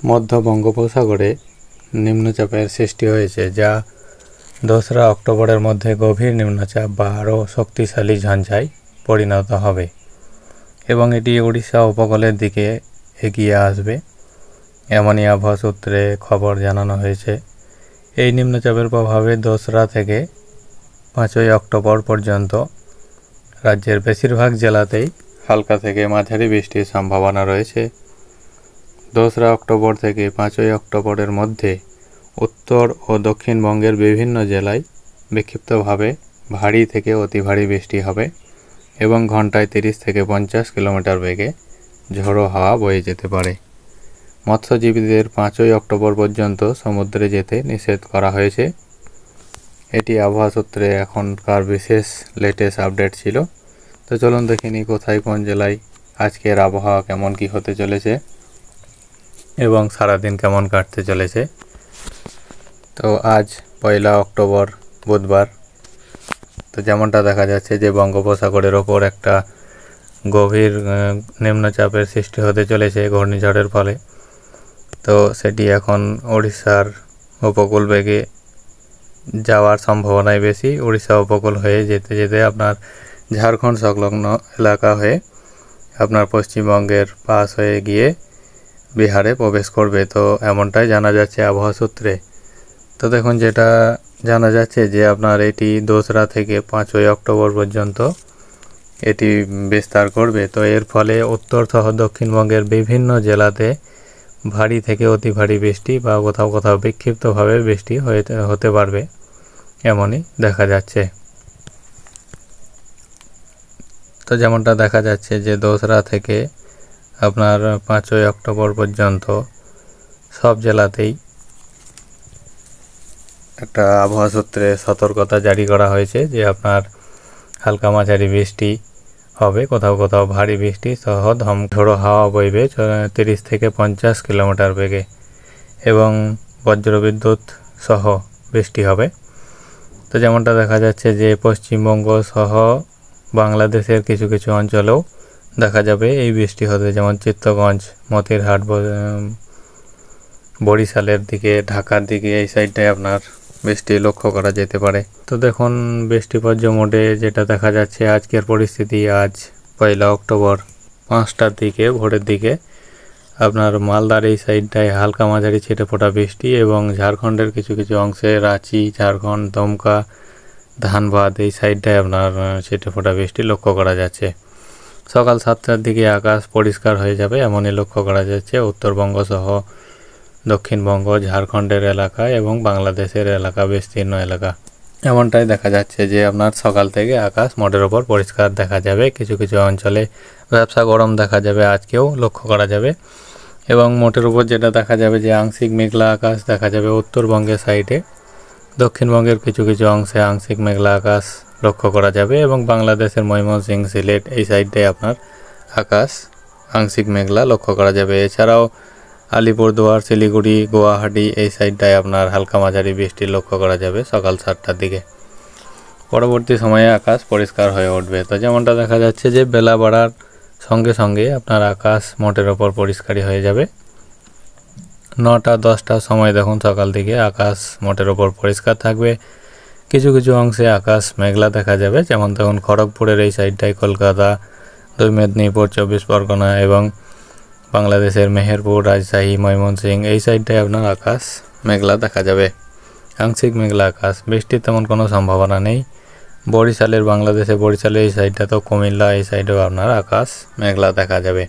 মধ্য বঙ্গোপসাগরে নিম্নচাপের সৃষ্টি হয়েছে, যা 2রা অক্টোবরের মধ্যে গভীর নিম্নচাপ বা আরও শক্তিশালী ঝঞ্ঝায় পরিণত হবে এবং এটি উড়িষ্যা উপকূলের দিকে এগিয়ে আসবে, এমনই আবহাওয়া সূত্রে খবর জানানো হয়েছে। এই নিম্নচাপের প্রভাবে 2রা থেকে 5ই অক্টোবর পর্যন্ত রাজ্যের বেশিরভাগ জেলাতেই হালকা থেকে মাঝারি বৃষ্টির সম্ভাবনা রয়েছে। 2রা অক্টোবর থেকে 5ই অক্টোবরের মধ্যে উত্তর ও দক্ষিণবঙ্গের বিভিন্ন জেলায় বিক্ষিপ্তভাবে ভারী থেকে অতি ভারী বৃষ্টি হবে এবং ঘন্টায় 30 থেকে 50 কিলোমিটার বেগে ঝোড়ো হাওয়া বয়ে যেতে পারে। মৎস্যজীবীদের 5ই অক্টোবর পর্যন্ত সমুদ্রে যেতে নিষেধ করা হয়েছে। এটি আবহাওয়া সূত্রে এখনকার বিশেষ লেটেস্ট আপডেট ছিল। তো চলুন দেখে নিই কোথায় কোন জেলায় আজকের আবহাওয়া কেমন কি হতে চলেছে এবং সারাদিন কেমন কাটতে চলেছে। তো আজ 1 অক্টোবর বুধবার। তো যেমনটা দেখা যাচ্ছে যে বঙ্গোপসাগরের ওপর একটা গভীর নিম্নচাপের সৃষ্টি হতে চলেছে ঘূর্ণিঝড়ের ফলে। তো সেটি এখন উড়িষ্যার উপকূল বেগে যাওয়ার সম্ভাবনাই বেশি। উড়িষ্যা উপকূল হয়ে যেতে যেতে আপনার ঝাড়খণ্ড সংলগ্ন এলাকা হয়ে আপনার পশ্চিমবঙ্গের পাশ হয়ে গিয়ে বিহারে প্রবেশ করবে। তো এমনটাই জানা যাচ্ছে আবহাওয়া সূত্রে। তো দেখুন, যেটা জানা যাচ্ছে যে আপনার এটি 2রা থেকে 5ই অক্টোবর পর্যন্ত এটি বিস্তার করবে। তো এর ফলে উত্তর সহ দক্ষিণবঙ্গের বিভিন্ন জেলাতে ভারী থেকে অতি ভারী বৃষ্টি বা কোথাও কোথাও বিক্ষিপ্তভাবে বৃষ্টি হতে পারবে, এমনই দেখা যাচ্ছে। তো যেমনটা দেখা যাচ্ছে যে 2রা থেকে আপনার 5ই অক্টোবর পর্যন্ত সব জেলাতেই একটা আবহাওয়া সূত্রে সতর্কতা জারি করা হয়েছে যে আপনার হালকা মাঝারি বৃষ্টি হবে, কোথাও কোথাও ভারী বৃষ্টি সহ ঝোড়ো হাওয়া বইবে 30 থেকে 50 কিলোমিটার বেগে এবং বজ্রবিদ্যুৎ সহ বৃষ্টি হবে। তো যেমনটা দেখা যাচ্ছে যে পশ্চিমবঙ্গ সহ বাংলাদেশের কিছু কিছু অঞ্চলেও দেখা যাবে এই বৃষ্টি হতে, যেমন চিত্তগঞ্জ, মতিরহাট, বরিশালের দিকে, ঢাকার দিকে এই সাইডটায় আপনার বৃষ্টি লক্ষ্য করা যেতে পারে। তো দেখুন, বৃষ্টিপর্য মোডে যেটা দেখা যাচ্ছে আজকের পরিস্থিতি, আজ 1 অক্টোবর 5টার দিকে ভোরের দিকে আপনার মালদার এই সাইডটায় হালকা মাঝারি ছিটেফোঁটা বৃষ্টি এবং ঝাড়খণ্ডের কিছু কিছু অংশে রাঁচি, ঝাড়খণ্ড, দমকা, ধানবাদ এই সাইডটায় আপনার ছিটেফোঁটা বৃষ্টি লক্ষ্য করা যাচ্ছে। সকাল 7টার দিকে আকাশ পরিষ্কার হয়ে যাবে এমনই লক্ষ্য করা যাচ্ছে উত্তরবঙ্গ সহ দক্ষিণবঙ্গ, ঝাড়খণ্ডের এলাকা এবং বাংলাদেশের এলাকা, বিস্তীর্ণ এলাকা। এমনটাই দেখা যাচ্ছে যে আপনার সকাল থেকে আকাশ মোটের ওপর পরিষ্কার দেখা যাবে। কিছু কিছু অঞ্চলে ব্যবসা গরম দেখা যাবে, আজকেও লক্ষ্য করা যাবে। এবং মোটের উপর যেটা দেখা যাবে যে আংশিক মেঘলা আকাশ দেখা যাবে উত্তরবঙ্গের সাইডে, দক্ষিণবঙ্গের কিছু কিছু অংশে আংশিক মেঘলা আকাশ লক্ষ্য করা যাবে এবং বাংলাদেশের ময়মনসিংহ, সিলেট এই সাইডটায় আপনার আকাশ আংশিক মেঘলা লক্ষ্য করা যাবে। এছাড়াও আলিপুরদুয়ার, শিলিগুড়ি, গুয়াহাটি এই সাইডটায় আপনার হালকা মাঝারি বৃষ্টি লক্ষ্য করা যাবে সকাল 7টার দিকে। পরবর্তী সময়ে আকাশ পরিষ্কার হয়ে উঠবে। তো যেমনটা দেখা যাচ্ছে যে বেলা বাড়ার সঙ্গে সঙ্গে আপনার আকাশ মোটের ওপর পরিষ্কারই হয়ে যাবে। 9টা-10টার সময় দেখুন সকাল দিকে আকাশ মোটের ওপর পরিষ্কার থাকবে। কিছু কিছু অংশে আকাশ মেঘলা দেখা যাবে, যেমন দেখুন খড়গপুরের এই সাইডটায়, কলকাতা, 2 মেদিনীপুর, 24 পরগনা এবং বাংলাদেশের মেহেরপুর, রাজশাহী, ময়মনসিংহ এই সাইডটায় আপনার আকাশ মেঘলা দেখা যাবে, আংশিক মেঘলা আকাশ। বৃষ্টির তেমন কোনো সম্ভাবনা নেই। বরিশালের, বাংলাদেশে বরিশালের এই সাইডটা, তো কুমিল্লা এই সাইডেও আপনার আকাশ মেঘলা দেখা যাবে।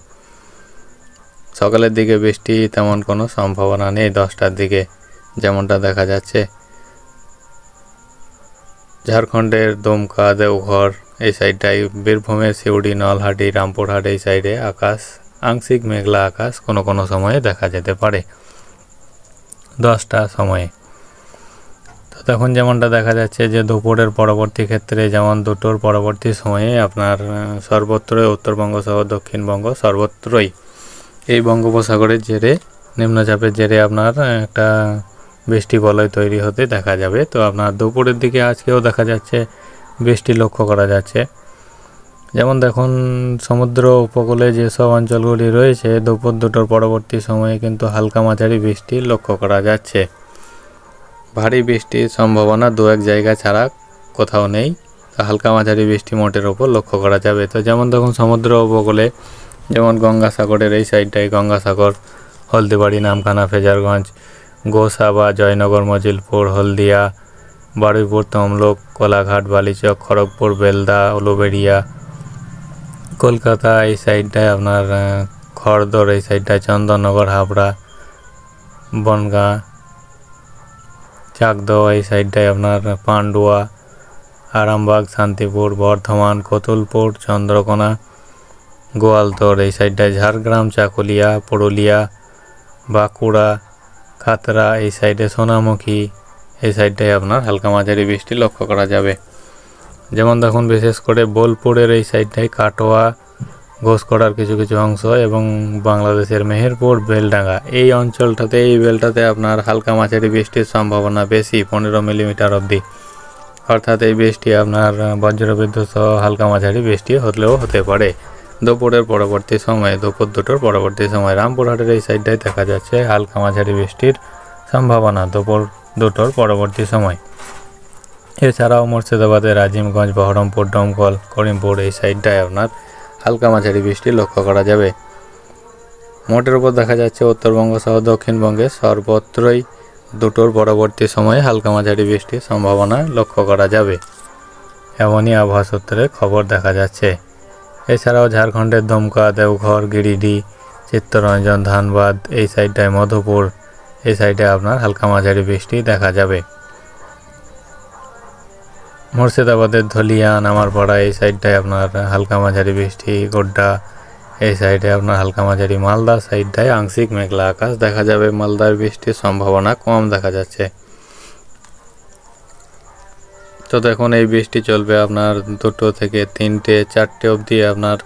সকালের দিকে বৃষ্টি তেমন কোনো সম্ভাবনা নেই 10টার দিকে, যেমনটা দেখা যাচ্ছে। ঝাড়খণ্ডের দুমকা, দেওঘর এই সাইডটায়, বীরভূমের সিউড়ি, নলহাটি, রামপুরহাট এই সাইডে আকাশ আংশিক মেঘলা আকাশ কোনো কোনো সময়ে দেখা যেতে পারে 10টার সময়ে। তো তখন যেমনটা দেখা যাচ্ছে যে দুপুরের পরবর্তী ক্ষেত্রে, যেমন 2টোর পরবর্তী সময়ে আপনার সর্বত্রই উত্তরবঙ্গ সহ দক্ষিণবঙ্গ সর্বত্রই এই বঙ্গোপসাগরের জেরে, নিম্নচাপের জেরে আপনার একটা বৃষ্টি বলয় তৈরি হতে দেখা যাবে। তো আপনার দুপুরের দিকে আজকেও দেখা যাচ্ছে বৃষ্টি লক্ষ্য করা যাচ্ছে। যেমন দেখুন সমুদ্র উপকূলে যেসব অঞ্চলগুলি রয়েছে দুপুর 2টোর পরবর্তী সময়ে কিন্তু হালকা মাঝারি বৃষ্টি লক্ষ্য করা যাচ্ছে। ভারী বৃষ্টির সম্ভাবনা 2-1 জায়গা ছাড়া কোথাও নেই। হালকা মাঝারি বৃষ্টি মোটের ওপর লক্ষ্য করা যাবে। তো যেমন দেখুন সমুদ্র উপকূলে যেমন গঙ্গাসাগরের এই সাইডটায় গঙ্গাসাগর, হলদিবাড়ি, নামখানা, ফেজারগঞ্জ, গোসা বা জয়নগর, মজিলপুর, হলদিয়া, বারুইপুর, তমলুক, কোলাঘাট, বালিচক, খড়গপুর, বেলদা, উলুবেড়িয়া, কলকাতা এই সাইডটায় আপনার খড়দর, এই সাইডটায় চন্দননগর, হাবড়া, বনগাঁ, চাকদহ, এই সাইডটায় আপনার পান্ডুয়া, আরামবাগ, শান্তিপুর, বর্ধমান, কতুলপুর, চন্দ্রকোনা, গোয়ালতোড়, এই সাইডটায় ঝাড়গ্রাম, চাকুলিয়া, পুরুলিয়া, বাঁকুড়া, খাতড়া, এই সাইডে সোনামুখী, এই সাইডটায় আপনার হালকা মাঝারি বৃষ্টি লক্ষ্য করা যাবে। যেমন দেখুন বিশেষ করে বোলপুরের এই সাইডটায় কাটোয়া, ঘোষকড়ার কিছু কিছু অংশ এবং বাংলাদেশের মেহেরপুর, বেলডাঙ্গা এই অঞ্চলটাতে এই বেলটাতে আপনার হালকা মাঝারি বৃষ্টির সম্ভাবনা বেশি, 15 মিলিমিটার অবধি। অর্থাৎ এই বৃষ্টি আপনার বজ্রবিদ্যুৎ সহ হালকা মাঝারি বৃষ্টি হলেও হতে পারে দুপুরের পরবর্তী সময়ে, দুপুর 2টোর পরবর্তী সময়। রামপুরহাটের এই সাইডটায় দেখা যাচ্ছে হালকা মাঝারি বৃষ্টির সম্ভাবনা দুপুর 2টোর পরবর্তী সময়। এছাড়াও মুর্শিদাবাদের আজিমগঞ্জ, বহরমপুর, দমকল, করিমপুর এই সাইডটায় আপনার হালকা মাঝারি বৃষ্টি লক্ষ্য করা যাবে। মোটের উপর দেখা যাচ্ছে উত্তরবঙ্গ সহ দক্ষিণবঙ্গে সর্বত্রই 2টোর পরবর্তী সময়ে হালকা মাঝারি বৃষ্টির সম্ভাবনা লক্ষ্য করা যাবে, এমনই আবহাওয়া সূত্রে খবর দেখা যাচ্ছে। এছাড়াও ঝাড়খণ্ডের দমকা, দেওঘর, গিরিডি, চিত্তরঞ্জন, ধানবাদ এই সাইডটায়, মধুপুর এই সাইডে আপনার হালকা মাঝারি বৃষ্টি দেখা যাবে। মুর্শিদাবাদের ধলিয়ান, আমারপাড়া এই সাইডটায় আপনার হালকা মাঝারি বৃষ্টি, গোড্ডা এই সাইডে আপনার হালকা মাঝারি, মালদা সাইডটায় আংশিক মেঘলা আকাশ দেখা যাবে। মালদার বৃষ্টির সম্ভাবনা কম দেখা যাচ্ছে। তো দেখুন এই বৃষ্টি চলবে আপনার 2টো থেকে 3টে 4টে অবধি আপনার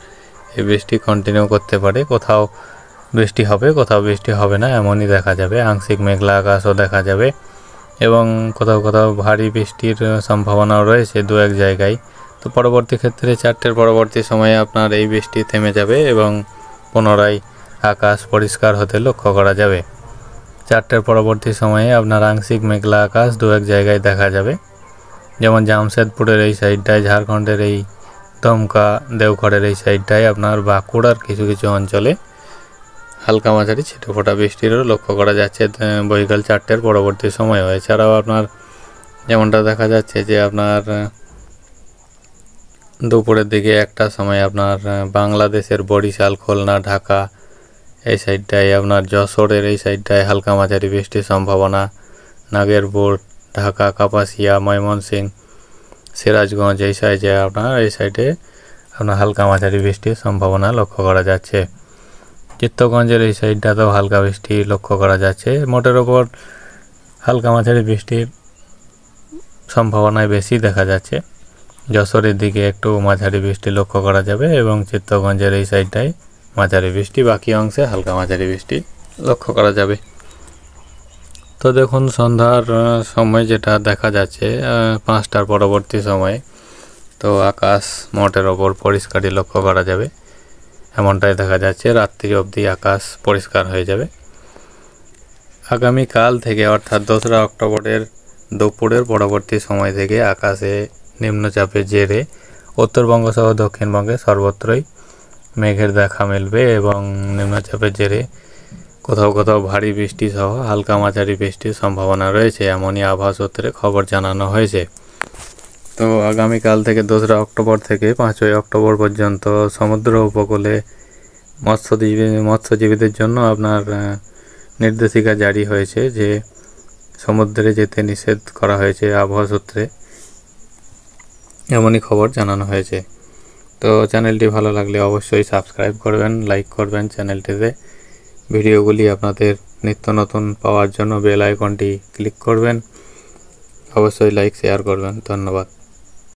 এই বৃষ্টি কন্টিনিউ করতে পারে। কোথাও বৃষ্টি হবে, কোথাও বৃষ্টি হবে না, এমনই দেখা যাবে। আংশিক মেঘলা আকাশও দেখা যাবে এবং কোথাও কোথাও ভারী বৃষ্টির সম্ভাবনাও রয়েছে 2-1 জায়গায়। তো পরবর্তী ক্ষেত্রে 4টের পরবর্তী সময়ে আপনার এই বৃষ্টি থেমে যাবে এবং পুনরায় আকাশ পরিষ্কার হতে লক্ষ্য করা যাবে। 4টের পরবর্তী সময়ে আপনার আংশিক মেঘলা আকাশ 2-1 জায়গায় দেখা যাবে। যেমন জামশেদপুরের এই সাইডটায়, ঝাড়খণ্ডের এই দমকা, দেওঘরের এই সাইডটায়, আপনার বাঁকুড়ার কিছু কিছু অঞ্চলে হালকা মাঝারি ছিটেফোঁটা বৃষ্টিরও লক্ষ্য করা যাচ্ছে বৈকাল 4টের পরবর্তী সময়। এছাড়াও আপনার যেমনটা দেখা যাচ্ছে যে আপনার দুপুরের দিকে 1টার সময় আপনার বাংলাদেশের বরিশাল, খুলনা, ঢাকা এই সাইডটায়, আপনার যশোরের এই সাইডটায় হালকা মাঝারি বৃষ্টির সম্ভাবনা। নাগেরপুর, ঢাকা, কাপাসিয়া, ময়মনসিংহ, সিরাজগঞ্জ এই সাইডে আপনার হালকা মাঝারি বৃষ্টির সম্ভাবনা লক্ষ্য করা যাচ্ছে। চিত্তগঞ্জের এই সাইডটাতেও হালকা বৃষ্টি লক্ষ্য করা যাচ্ছে। মোটের ওপর হালকা মাঝারি বৃষ্টির সম্ভাবনায় বেশি দেখা যাচ্ছে। যশোরের দিকে একটু মাঝারি বৃষ্টি লক্ষ্য করা যাবে এবং চিত্তগঞ্জের এই সাইডটায় মাঝারি বৃষ্টি, বাকি অংশে হালকা মাঝারি বৃষ্টি লক্ষ্য করা যাবে। তো দেখুন সন্ধ্যার সময় যেটা দেখা যাচ্ছে 5টার পরবর্তী সময়ে, তো আকাশ মোটের ওপর পরিষ্কারই লক্ষ্য করা যাবে, এমনটাই দেখা যাচ্ছে। রাত্রি অবধি আকাশ পরিষ্কার হয়ে যাবে। আগামীকাল থেকে অর্থাৎ 2রা অক্টোবরের দুপুরের পরবর্তী সময় থেকে আকাশে নিম্নচাপের জেরে উত্তরবঙ্গ সহ দক্ষিণবঙ্গে সর্বত্রই মেঘের দেখা মিলবে এবং নিম্নচাপের জেরে কোথাও কোথাও ভারী বৃষ্টি সহ হালকা মাঝারি বৃষ্টির সম্ভাবনা রয়েছে, এমনই আবহাওয়া সূত্রে খবর জানানো হয়েছে। তো আগামীকাল থেকে 2রা অক্টোবর থেকে 5ই অক্টোবর পর্যন্ত সমুদ্র উপকূলে মৎস্যজীবীদের জন্য আপনার নির্দেশিকা জারি হয়েছে যে সমুদ্রে যেতে নিষেধ করা হয়েছে আবহাওয়া সূত্রে, এমনই খবর জানানো হয়েছে। তো চ্যানেলটি ভালো লাগলে অবশ্যই সাবস্ক্রাইব করবেন, লাইক করবেন চ্যানেলটিতে। ভিডিওগুলি আপনাদের নিত্য নতুন পাওয়ার জন্য বেল আইকনটি ক্লিক করবেন, অবশ্যই লাইক শেয়ার করবেন। ধন্যবাদ।